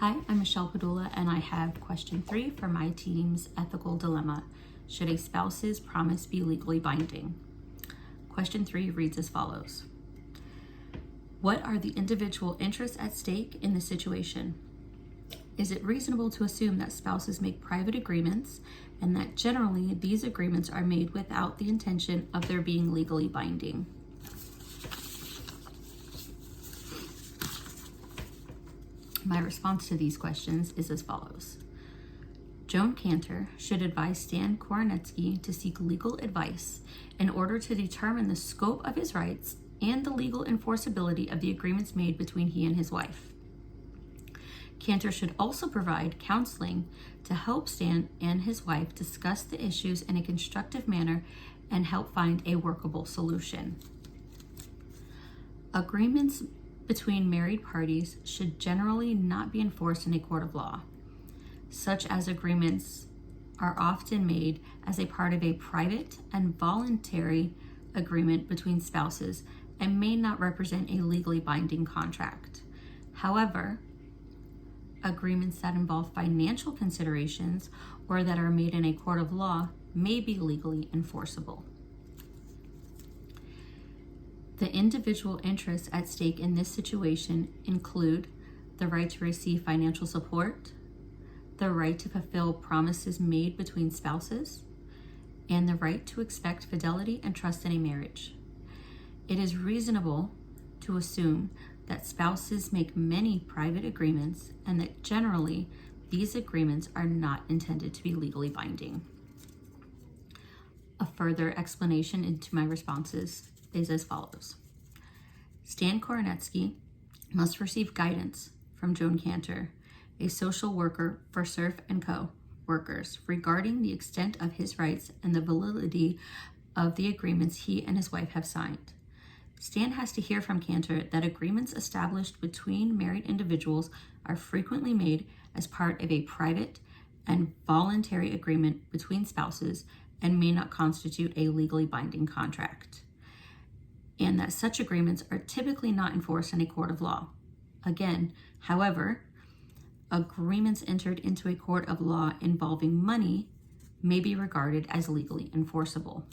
Hi, I'm Michelle Padula, and I have question 3 for my team's ethical dilemma. Should a spouse's promise be legally binding? Question 3 reads as follows. What are the individual interests at stake in this situation? Is it reasonable to assume that spouses make private agreements and that generally these agreements are made without the intention of their being legally binding? My response to these questions is as follows. Joan Cantor should advise Stan Koronetsky to seek legal advice in order to determine the scope of his rights and the legal enforceability of the agreements made between he and his wife. Cantor should also provide counseling to help Stan and his wife discuss the issues in a constructive manner and help find a workable solution. Agreements between married parties should generally not be enforced in a court of law. Such as agreements are often made as a part of a private and voluntary agreement between spouses and may not represent a legally binding contract. However, agreements that involve financial considerations or that are made in a court of law may be legally enforceable. The individual interests at stake in this situation include the right to receive financial support, the right to fulfill promises made between spouses, and the right to expect fidelity and trust in a marriage. It is reasonable to assume that spouses make many private agreements and that generally these agreements are not intended to be legally binding. A further explanation into my responses is as follows. Stan Koronetsky must receive guidance from Joan Cantor, a social worker for Surf & Co. workers, regarding the extent of his rights and the validity of the agreements he and his wife have signed. Stan has to hear from Cantor that agreements established between married individuals are frequently made as part of a private and voluntary agreement between spouses and may not constitute a legally binding contract, and that such agreements are typically not enforced in a court of law. Again, however, agreements entered into a court of law involving money may be regarded as legally enforceable.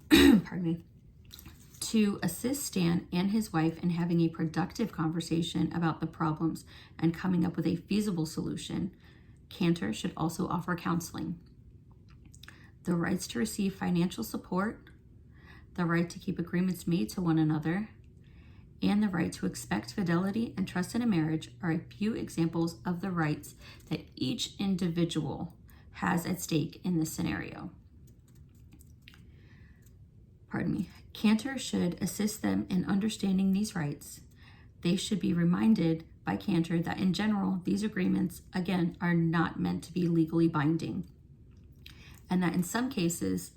Pardon me. To assist Stan and his wife in having a productive conversation about the problems and coming up with a feasible solution, Cantor should also offer counseling. The rights to receive financial support, the right to keep agreements made to one another, and the right to expect fidelity and trust in a marriage are a few examples of the rights that each individual has at stake in this scenario. Cantor should assist them in understanding these rights. They should be reminded by Cantor that in general, these agreements, again, are not meant to be legally binding, and that in some cases,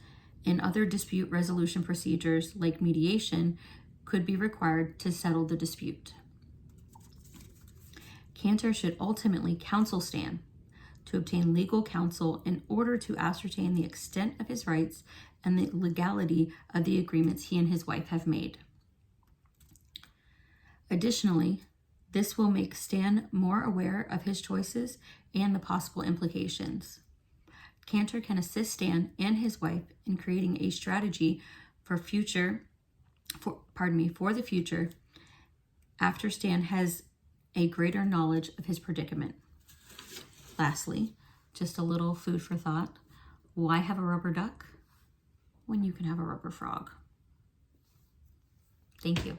in other dispute resolution procedures like mediation, could be required to settle the dispute. Cantor should ultimately counsel Stan to obtain legal counsel in order to ascertain the extent of his rights and the legality of the agreements he and his wife have made. Additionally, this will make Stan more aware of his choices and the possible implications. Cantor can assist Stan and his wife in creating a strategy for the future after Stan has a greater knowledge of his predicament. Lastly, just a little food for thought. Why have a rubber duck when you can have a rubber frog? Thank you.